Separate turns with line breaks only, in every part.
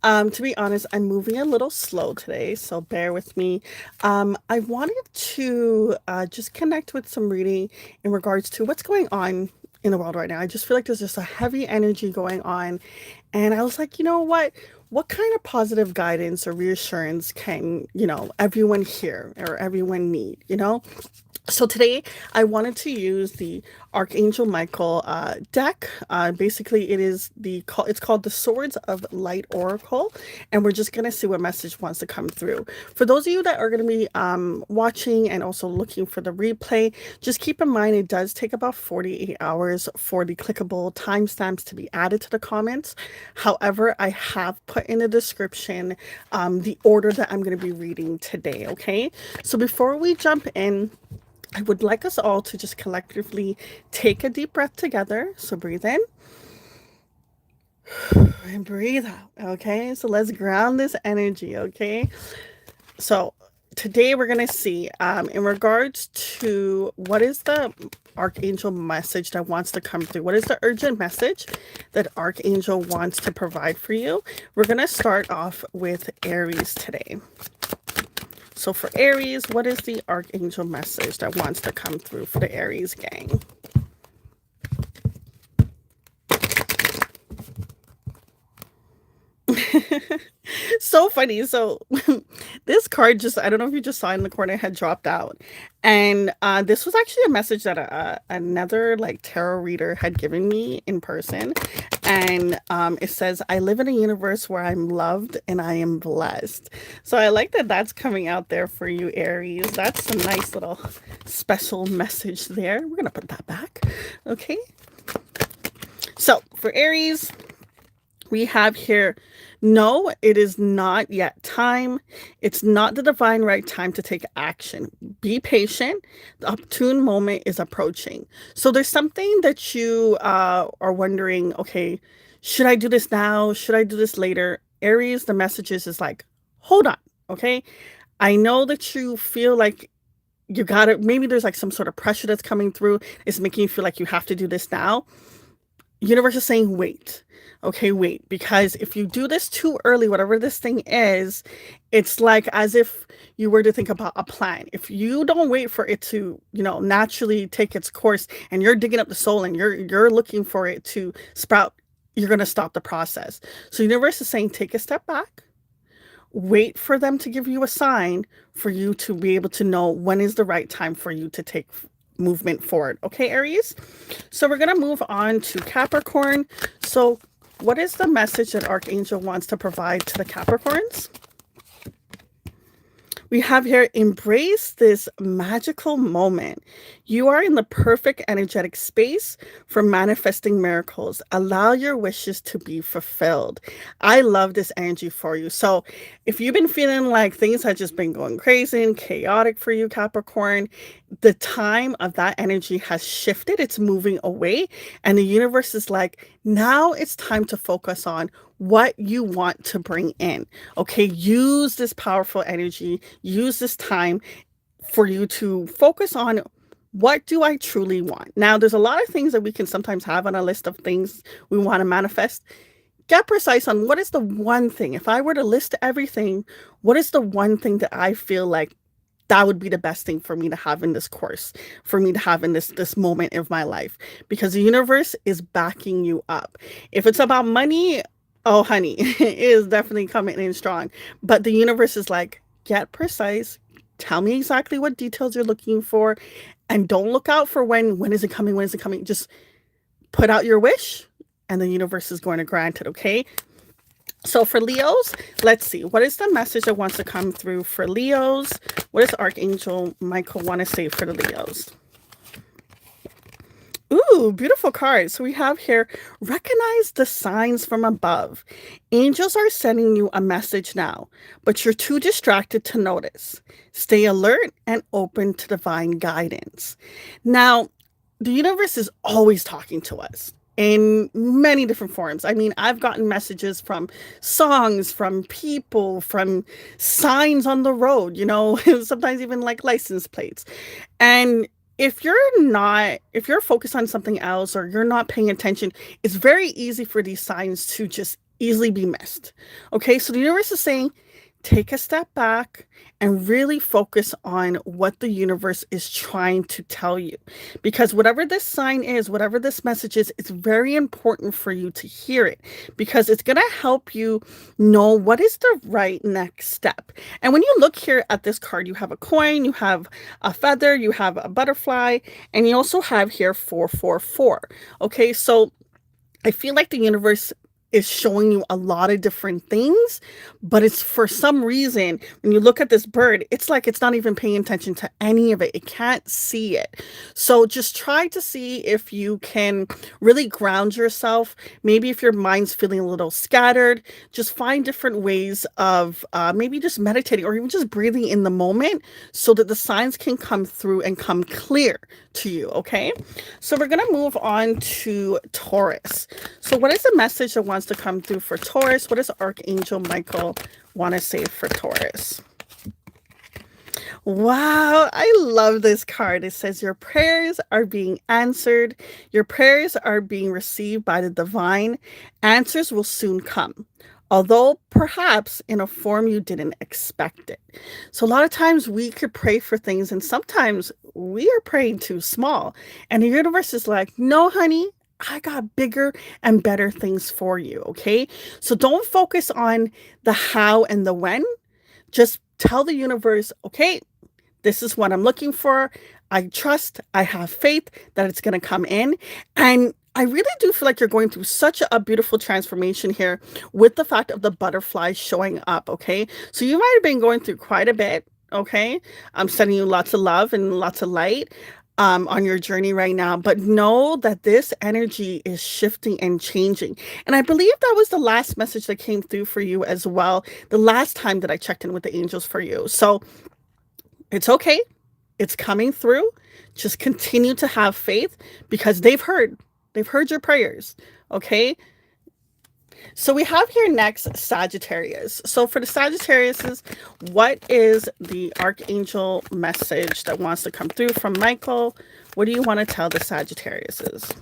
To be honest, I'm moving a little slow today, so bear with me. I wanted to just connect with some reading in regards to what's going on in the world right now. I just feel like there's just a heavy energy going on, and I was like, you know what? What kind of positive guidance or reassurance can, everyone hear or everyone need, So today I wanted to use the Archangel Michael deck. Basically, it's called the Swords of Light Oracle, and we're just gonna see what message wants to come through. For those of you that are gonna be watching and also looking for the replay, just keep in mind it does take about 48 hours for the clickable timestamps to be added to the comments. However, I have put in the description the order that I'm gonna be reading today. Okay, so before we jump in, I would like us all to just collectively take a deep breath together. So breathe in and breathe out. Okay. So let's ground this energy. Okay. So today we're going to see in regards to what is the Archangel message that wants to come through. What is the urgent message that Archangel wants to provide for you? We're going to start off with Aries today. So for Aries, what is the Archangel message that wants to come through for the Aries gang? So funny. So this card just, I don't know if you just saw in the corner, had dropped out. And this was actually a message that another like tarot reader had given me in person. And it says, I live in a universe where I'm loved and I am blessed. So I like that that's coming out there for you, Aries. That's a nice little special message there. We're going to put that back. Okay. So for Aries, we have here, no, it is not yet time. It's not the divine right time to take action. Be patient. The opportune moment is approaching. So there's something that you are wondering, okay, should I do this now? Should I do this later? Aries, the message is like, hold on, okay? I know that you feel like you got it. Maybe there's like some sort of pressure that's coming through. It's making you feel like you have to do this now. Universe is saying, wait. Okay, wait, because if you do this too early, whatever this thing is, it's like as if you were to think about a plan. If you don't wait for it to, naturally take its course and you're digging up the soil and you're looking for it to sprout, you're going to stop the process. So universe is saying, take a step back, wait for them to give you a sign for you to be able to know when is the right time for you to take movement forward. Okay, Aries? So we're going to move on to Capricorn. So what is the message that Archangel wants to provide to the Capricorns? We have here, embrace this magical moment. You are in the perfect energetic space for manifesting miracles. Allow your wishes to be fulfilled. I love this energy for you. So if you've been feeling like things have just been going crazy and chaotic for you, Capricorn, the time of that energy has shifted. It's moving away. And the universe is like, now it's time to focus on what you want to bring in. Okay, use this powerful energy, use this time for you to focus on what do I truly want. Now, there's a lot of things that we can sometimes have on a list of things we want to manifest. Get precise on what is the one thing. If I were to list everything, what is the one thing that I feel like that would be the best thing for me to have in this course, for me to have in this moment of my life? Because the universe is backing you up. If it's about money, oh, honey, it is definitely coming in strong. But the universe is like, get precise. Tell me exactly what details you're looking for. And don't look out for when is it coming? When is it coming? Just put out your wish and the universe is going to grant it, okay? So for Leos, let's see. What is the message that wants to come through for Leos? What does Archangel Michael want to say for the Leos? Ooh, beautiful card. So we have here, recognize the signs from above. Angels are sending you a message now, but you're too distracted to notice. Stay alert and open to divine guidance. Now, the universe is always talking to us in many different forms. I mean, I've gotten messages from songs, from people, from signs on the road, sometimes even like license plates. And if you're focused on something else or you're not paying attention, it's very easy for these signs to just easily be missed. Okay, so the universe is saying, take a step back and really focus on what the universe is trying to tell you. Because whatever this sign is, whatever this message is, it's very important for you to hear it because it's going to help you know what is the right next step. And when you look here at this card, you have a coin, you have a feather, you have a butterfly, and you also have here 444. Okay, so I feel like the universe is showing you a lot of different things, but it's for some reason, when you look at this bird, it's like it's not even paying attention to any of it. It can't see it. So just try to see if you can really ground yourself. Maybe if your mind's feeling a little scattered, just find different ways of maybe just meditating or even just breathing in the moment so that the signs can come through and come clear to you, okay? So we're going to move on to Taurus. So what is the message that wants to come through for Taurus? What does Archangel Michael want to say for Taurus? Wow, I love this card. It says your prayers are being answered. Your prayers are being received by the divine. Answers will soon come, although perhaps in a form you didn't expect it. So a lot of times we could pray for things and sometimes we are praying too small. And the universe is like, no, honey, I got bigger and better things for you, okay? So don't focus on the how and the when. Just tell the universe, okay, this is what I'm looking for. I trust, I have faith that it's going to come in. And I really do feel like you're going through such a beautiful transformation here with the fact of the butterfly showing up, okay? So you might have been going through quite a bit, okay? I'm sending you lots of love and lots of light on your journey right now, but know that this energy is shifting and changing. And I believe that was the last message that came through for you as well, the last time that I checked in with the angels for you. So it's okay. It's coming through. Just continue to have faith because they've heard your prayers. Okay. So we have here next Sagittarius. So for the Sagittariuses, what is the Archangel message that wants to come through from Michael? What do you want to tell the Sagittariuses?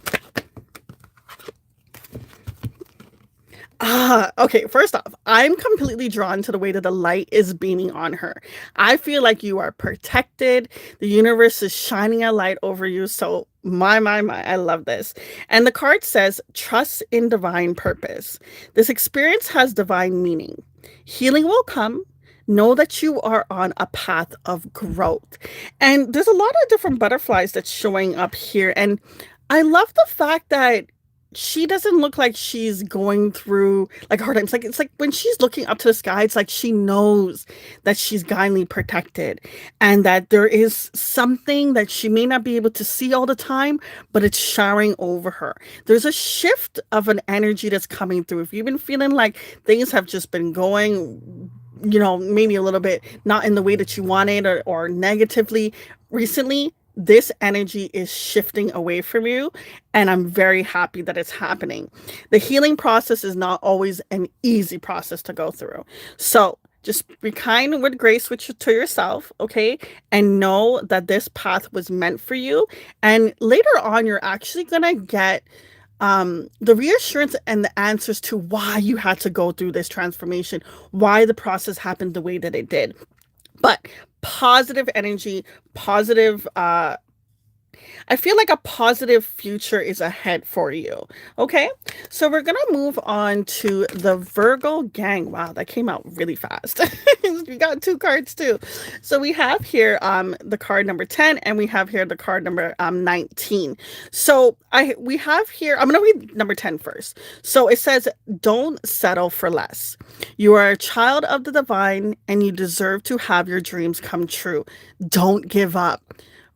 Okay. First off, I'm completely drawn to the way that the light is beaming on her. I feel like you are protected. The universe is shining a light over you. So my, I love this. And the card says, trust in divine purpose. This experience has divine meaning. Healing will come. Know that you are on a path of growth. And there's a lot of different butterflies that's showing up here. And I love the fact that she doesn't look like she's going through like hard times. Like it's like when she's looking up to the sky, it's like she knows that she's divinely protected and that there is something that she may not be able to see all the time, but it's showering over her. There's a shift of an energy that's coming through. If you've been feeling like things have just been going, maybe a little bit not in the way that you wanted or negatively recently, this energy is shifting away from you, and I'm very happy that it's happening. The healing process is not always an easy process to go through. So just be kind with grace to yourself, okay? And know that this path was meant for you. And later on, you're actually going to get the reassurance and the answers to why you had to go through this transformation, why the process happened the way that it did. But positive energy, positive, I feel like a positive future is ahead for you. Okay, so we're gonna move on to the Virgo gang. Wow, that came out really fast. We got two cards too. So we have here the card number 10 and we have here the card number 19. So we have here, I'm gonna read number 10 first. So it says, don't settle for less. You are a child of the divine and you deserve to have your dreams come true. Don't give up.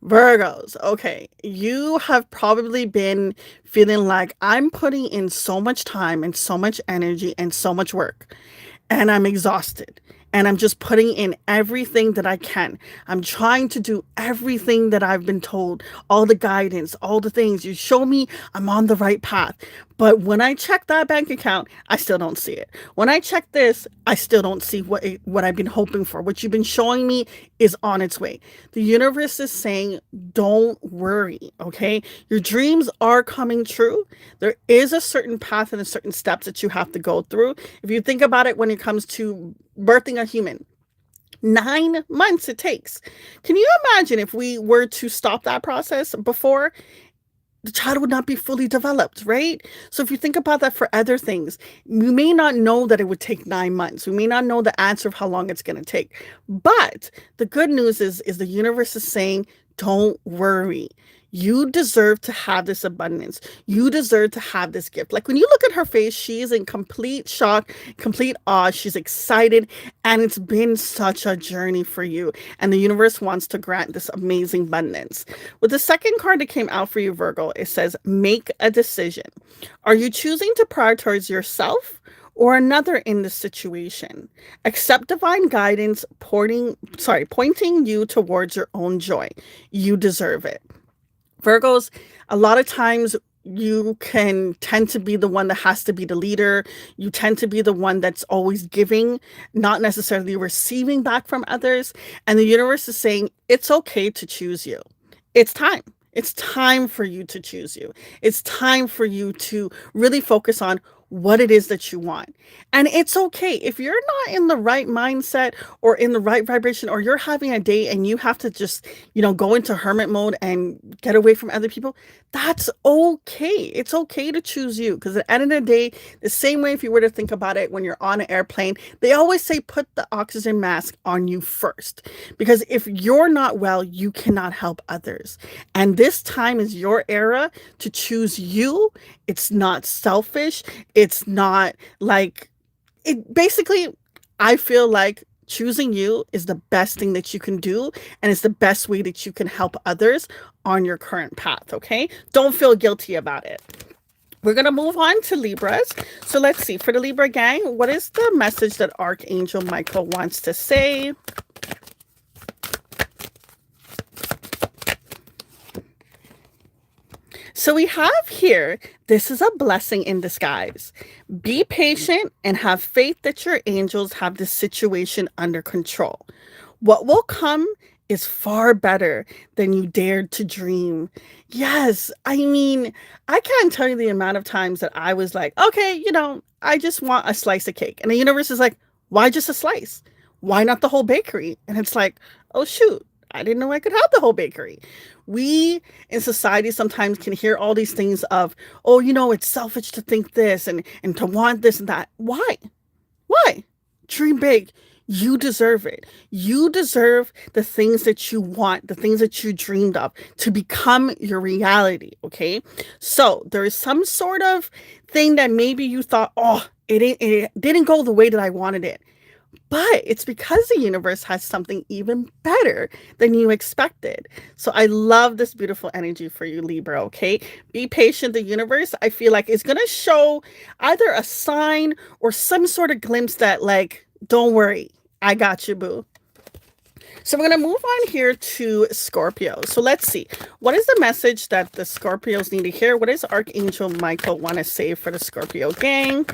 Virgos, okay, you have probably been feeling like I'm putting in so much time and so much energy and so much work, and I'm exhausted. And I'm just putting in everything that I can. I'm trying to do everything that I've been told, all the guidance, all the things. You show me I'm on the right path. But when I check that bank account, I still don't see it. When I check this, I still don't see what I've been hoping for. What you've been showing me is on its way. The universe is saying, don't worry, okay? Your dreams are coming true. There is a certain path and a certain steps that you have to go through. If you think about it when it comes to birthing a human, 9 months it takes. Can you imagine if we were to stop that process before? The child would not be fully developed, right? So if you think about that for other things, you may not know that it would take 9 months. We may not know the answer of how long it's going to take. But the good news is the universe is saying, don't worry. You deserve to have this abundance. You deserve to have this gift. Like when you look at her face, she is in complete shock, complete awe. She's excited. And it's been such a journey for you. And the universe wants to grant this amazing abundance. With the second card that came out for you, Virgo, it says, make a decision. Are you choosing to prioritize yourself or another in this situation? Accept divine guidance, pointing you towards your own joy. You deserve it. Virgos, a lot of times you can tend to be the one that has to be the leader. You tend to be the one that's always giving, not necessarily receiving back from others. And the universe is saying, it's okay to choose you. It's time. It's time for you to choose you. It's time for you to really focus on what it is that you want. And it's okay if you're not in the right mindset or in the right vibration, or you're having a day and you have to just, go into hermit mode and get away from other people. That's okay. It's okay to choose you, because at the end of the day, the same way if you were to think about it, when you're on an airplane, they always say put the oxygen mask on you first, because if you're not well, you cannot help others. And this time is your era to choose you. It's not selfish. It's not like it. Basically, I feel like choosing you is the best thing that you can do, and it's the best way that you can help others on your current path. Okay, don't feel guilty about it. We're going to move on to Libras. So let's see, for the Libra gang, what is the message that Archangel Michael wants to say? So we have here, this is a blessing in disguise. Be patient and have faith that your angels have the situation under control. What will come is far better than you dared to dream. Yes, I mean, I can't tell you the amount of times that I was like, okay, I just want a slice of cake. And the universe is like, why just a slice? Why not the whole bakery? And it's like, oh, shoot, I didn't know I could have the whole bakery. We in society sometimes can hear all these things of, oh, it's selfish to think this and to want this and that. Why? Why? Dream big. You deserve it. You deserve the things that you want, the things that you dreamed of to become your reality. Okay. So there is some sort of thing that maybe you thought, oh, it didn't go the way that I wanted it. But it's because the universe has something even better than you expected. So I love this beautiful energy for you, Libra, okay? Be patient. The universe, I feel like, is going to show either a sign or some sort of glimpse that, like, don't worry, I got you, boo. So we're going to move on here to Scorpio. So let's see. What is the message that the Scorpios need to hear? What does Archangel Michael want to say for the Scorpio gang?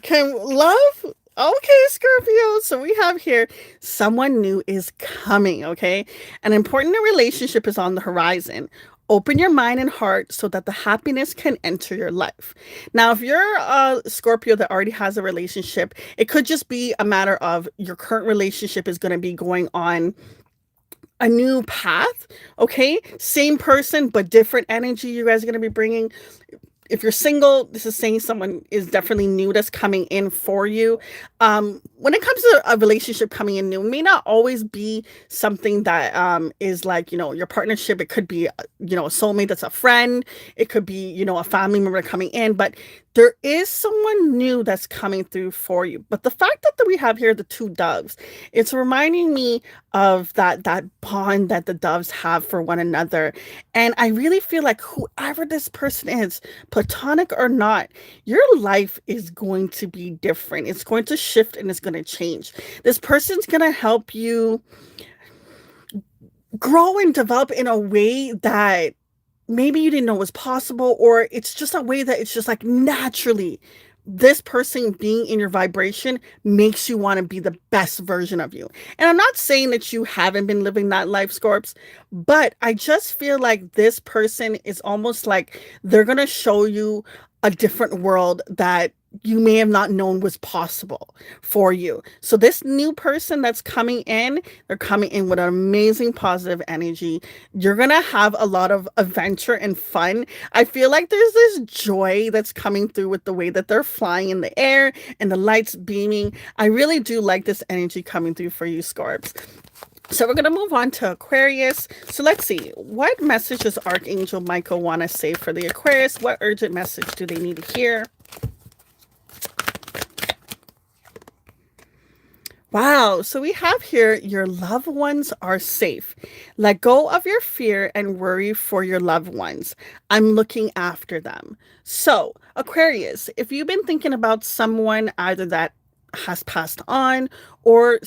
Can love? Okay, Scorpio. So we have here, someone new is coming, okay? An important relationship is on the horizon. Open your mind and heart so that the happiness can enter your life. Now, if you're a Scorpio that already has a relationship, it could just be a matter of your current relationship is going to be going on a new path, okay? Same person, but different energy you guys are going to be bringing. If you're single, this is saying someone is definitely new that's coming in for you. When it comes to a relationship coming in new, it may not always be something that is like, your partnership. It could be, a soulmate that's a friend. It could be, a family member coming in. But there is someone new that's coming through for you. But the fact that we have here the two doves, it's reminding me of that bond that the doves have for one another. And I really feel like whoever this person is, platonic or not, your life is going to be different. It's going to shift and it's going to change. This person's going to help you grow and develop in a way that maybe you didn't know was possible, or it's just a way that it's just like naturally this person being in your vibration makes you want to be the best version of you. And I'm not saying that you haven't been living that life, Scorps, but I just feel like this person is almost like they're going to show you a different world that you may have not known was possible for you. So this new person that's coming in, they're coming in with an amazing positive energy. You're going to have a lot of adventure and fun. I feel like there's this joy that's coming through with the way that they're flying in the air and the lights beaming. I really do like this energy coming through for you, Scorps. So we're going to move on to Aquarius. So let's see. What message does Archangel Michael want to say for the Aquarius? What urgent message do they need to hear? Wow. So we have here, your loved ones are safe. Let go of your fear and worry for your loved ones. I'm looking after them. So, Aquarius, if you've been thinking about someone either that has passed on or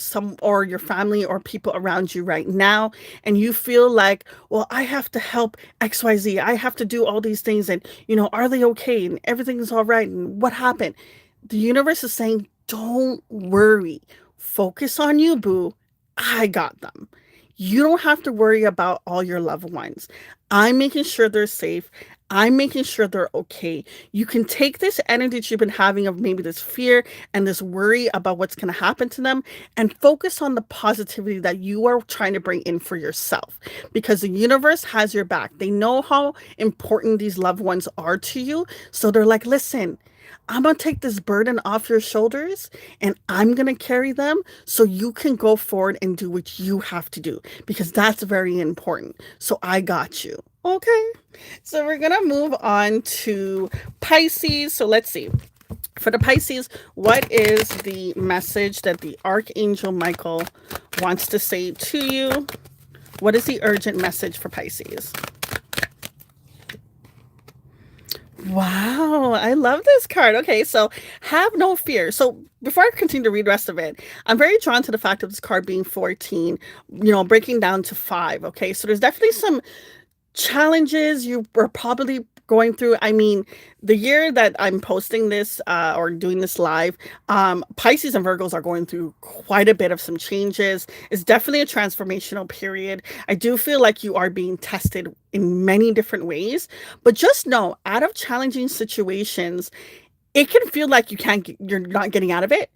your family or people around you right now, and you feel like, well, I have to help XYZ, I have to do all these things, and are they okay, and everything's all right, and what happened? The universe is saying, don't worry. Focus on you, boo. I got them. You don't have to worry about all your loved ones. I'm making sure they're safe. I'm making sure they're okay. You can take this energy that you've been having of maybe this fear and this worry about what's going to happen to them and focus on the positivity that you are trying to bring in for yourself, because the universe has your back. They know how important these loved ones are to you. So they're like, listen, I'm going to take this burden off your shoulders and I'm going to carry them so you can go forward and do what you have to do, because that's very important. So I got you. Okay. So we're going to move on to Pisces. So let's see. For the Pisces, what is the message that the Archangel Michael wants to say to you? What is the urgent message for Pisces? Wow, I love this card. Okay, so have no fear. So before I continue to read the rest of it, I'm very drawn to the fact of this card being 14, breaking down to 5. Okay, so there's definitely some challenges you were probably going through. I mean, the year that I'm posting this or doing this live, Pisces and Virgos are going through quite a bit of some changes. It's definitely a transformational period. I do feel like you are being tested in many different ways, but just know, out of challenging situations, it can feel like you're not getting out of it.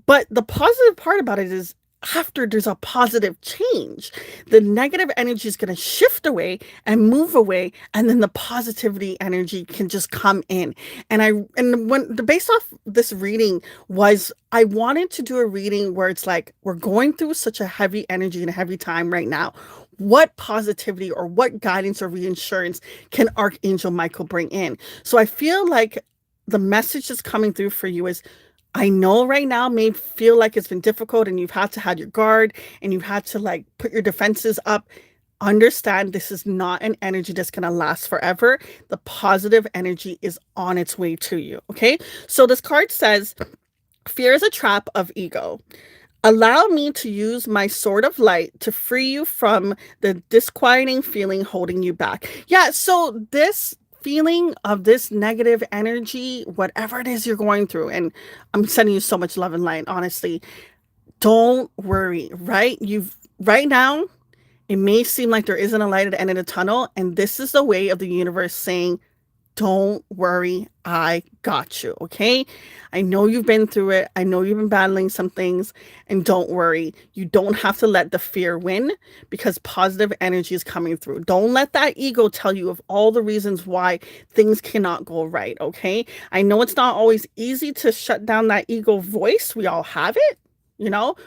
But the positive part about it is, after there's a positive change, the negative energy is going to shift away and move away, and then the positivity energy can just come in. And when the based off this reading was, I wanted to do a reading where it's like, we're going through such a heavy energy and a heavy time right now. What positivity or what guidance or reassurance can Archangel Michael bring in? So I feel like the message that's coming through for you is, I know right now may feel like it's been difficult and you've had to have your guard and you've had to like put your defenses up. Understand, this is not an energy that's going to last forever. The positive energy is on its way to you. Okay. So this card says, fear is a trap of ego. Allow me to use my sword of light to free you from the disquieting feeling holding you back. Yeah. So this feeling of this negative energy, whatever it is you're going through, and I'm sending you so much love and light, honestly, don't worry, right? Right now, it may seem like there isn't a light at the end of the tunnel, and this is the way of the universe saying, don't worry, I got you, okay? I know you've been through it. I know you've been battling some things, and don't worry. You don't have to let the fear win, because positive energy is coming through. Don't let that ego tell you of all the reasons why things cannot go right, okay? I know it's not always easy to shut down that ego voice. We all have it.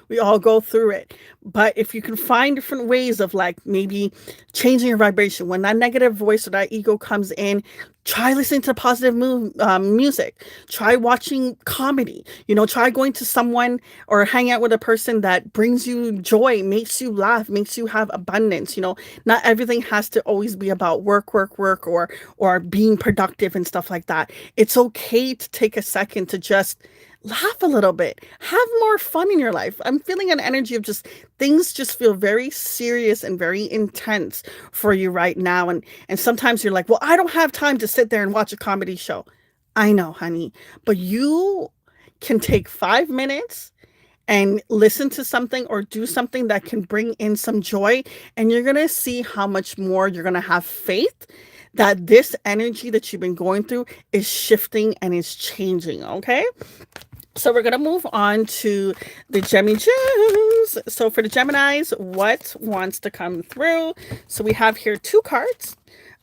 We all go through it. But if you can find different ways of like maybe changing your vibration, when that negative voice or that ego comes in, try listening to positive music, try watching comedy, try going to someone or hang out with a person that brings you joy, makes you laugh, makes you have abundance. Not everything has to always be about work, or being productive and stuff like that. It's okay to take a second to just laugh a little bit, have more fun in your life. I'm feeling an energy of just things just feel very serious and very intense for you right now. And sometimes you're like, well, I don't have time to sit there and watch a comedy show. I know, honey, but you can take 5 minutes and listen to something or do something that can bring in some joy. And you're going to see how much more you're going to have faith that this energy that you've been going through is shifting and is changing. Okay. So we're going to move on to the Gemini Gems. So for the Geminis, what wants to come through? So we have here 2 cards.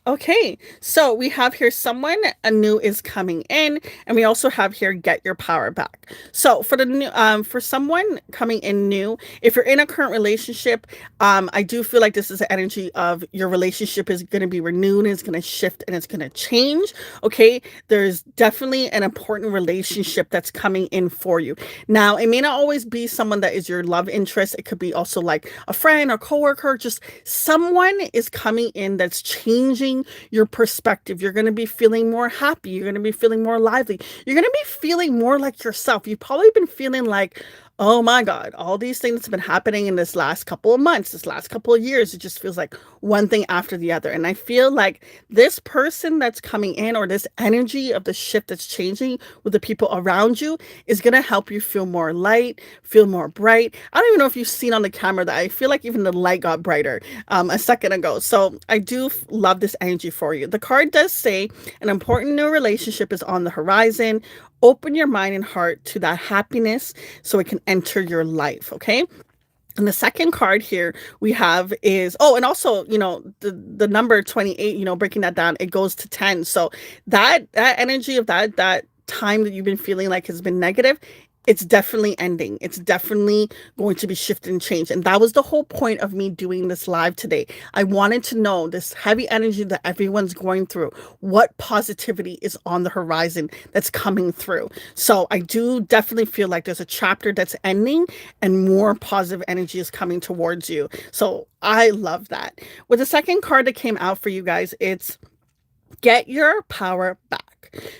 Okay, so we have here someone new is coming in, and we also have here get your power back. So for the new, for someone coming in new, if you're in a current relationship, I do feel like this is the energy of your relationship is going to be renewed, it's going to shift, and it's going to change. Okay, there's definitely an important relationship that's coming in for you. Now, it may not always be someone that is your love interest. It could be also like a friend or coworker. Just someone is coming in that's changing your perspective. You're going to be feeling more happy. You're going to be feeling more lively. You're going to be feeling more like yourself. You've probably been feeling like, oh my God, all these things have been happening in this last couple of months, this last couple of years. It just feels like one thing after the other. And I feel like this person that's coming in, or this energy of the shift that's changing with the people around you, is going to help you feel more light, feel more bright. I don't even know if you've seen on the camera that I feel like even the light got brighter a second ago. So I do love this energy for you. The card does say an important new relationship is on the horizon. Open your mind and heart to that happiness so it can enter your life. Okay. And the second card here we have is, oh, and also, the number 28, breaking that down, it goes to 10. So that energy of that time that you've been feeling like has been negative, it's definitely ending. It's definitely going to be shifted and changed. And that was the whole point of me doing this live today. I wanted to know this heavy energy that everyone's going through, what positivity is on the horizon that's coming through. So I do definitely feel like there's a chapter that's ending and more positive energy is coming towards you. So I love that. With the second card that came out for you guys, it's get your power back.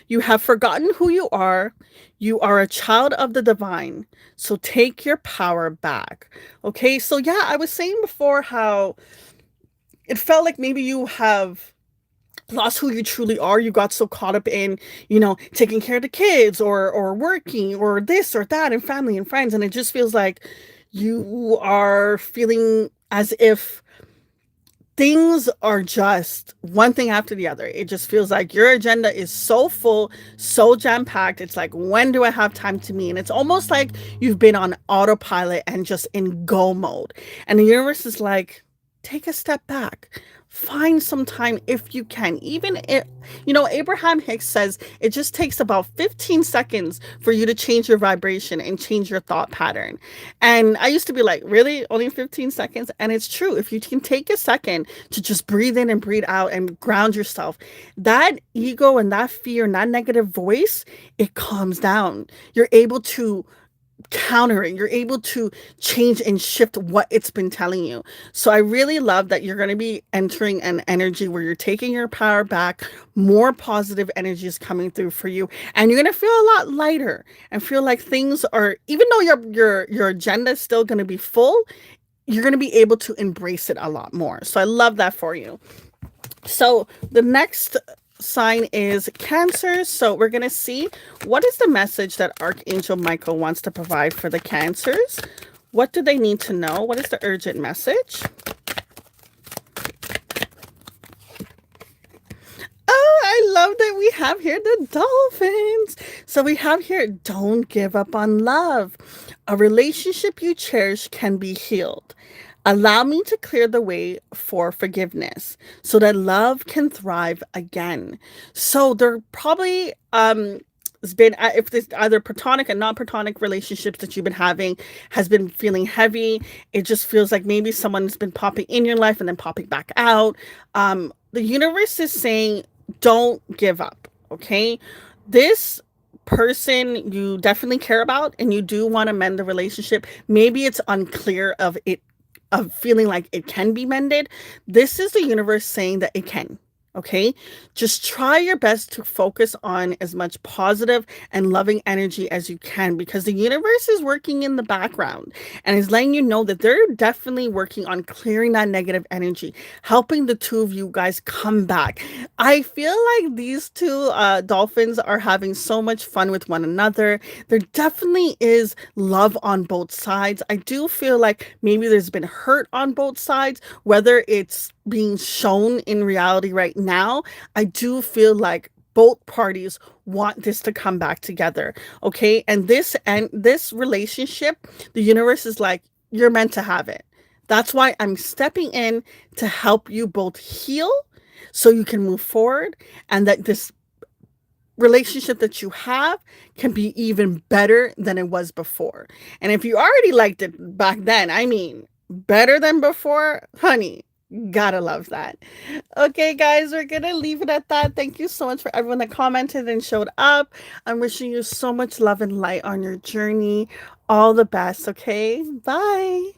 You have forgotten who you are. You are a child of the divine. So take your power back. Okay. So yeah, I was saying before how it felt like maybe you have lost who you truly are. You got so caught up in, taking care of the kids or working or this or that and family and friends. And it just feels like you are feeling as if things are just one thing after the other. It just feels like your agenda is so full, so jam-packed. It's like, when do I have time to me? And it's almost like you've been on autopilot and just in go mode. And the universe is like, take a step back. Find some time if you can. Even if, Abraham Hicks says it just takes about 15 seconds for you to change your vibration and change your thought pattern. And I used to be like, really? Only 15 seconds? And it's true. If you can take a second to just breathe in and breathe out and ground yourself, that ego and that fear and that negative voice, it calms down. You're able to counter it. You're able to change and shift what it's been telling you. So I really love that you're going to be entering an energy where you're taking your power back. More positive energy is coming through for you, and you're going to feel a lot lighter and feel like things are, even though your agenda is still going to be full, you're going to be able to embrace it a lot more. So I love that for you. So the next sign is Cancer. So we're going to see what is the message that Archangel Michael wants to provide for the Cancers. What do they need to know? What is the urgent message? Oh, I love that we have here the dolphins. So we have here, don't give up on love. A relationship you cherish can be healed. Allow me to clear the way for forgiveness so that love can thrive again. So there probably has been, if there's either platonic and non-platonic relationships that you've been having has been feeling heavy. It just feels like maybe someone's been popping in your life and then popping back out. The universe is saying, don't give up. Okay. This person you definitely care about and you do want to mend the relationship. Maybe it's unclear of feeling like it can be mended. This is the universe saying that it can. Okay, just try your best to focus on as much positive and loving energy as you can, because the universe is working in the background and is letting you know that they're definitely working on clearing that negative energy, helping the two of you guys come back. I feel like these two dolphins are having so much fun with one another. There definitely is love on both sides. I do feel like maybe there's been hurt on both sides, whether it's being shown in reality right now. I do feel like both parties want this to come back together. Okay. And this relationship, the universe is like, you're meant to have it. That's why I'm stepping in to help you both heal so you can move forward, and that this relationship that you have can be even better than it was before. And if you already liked it back then, I mean, better than before, honey, gotta love that. Okay, guys, we're gonna leave it at that. Thank you so much for everyone that commented and showed up. I'm wishing you so much love and light on your journey. All the best, okay? Bye.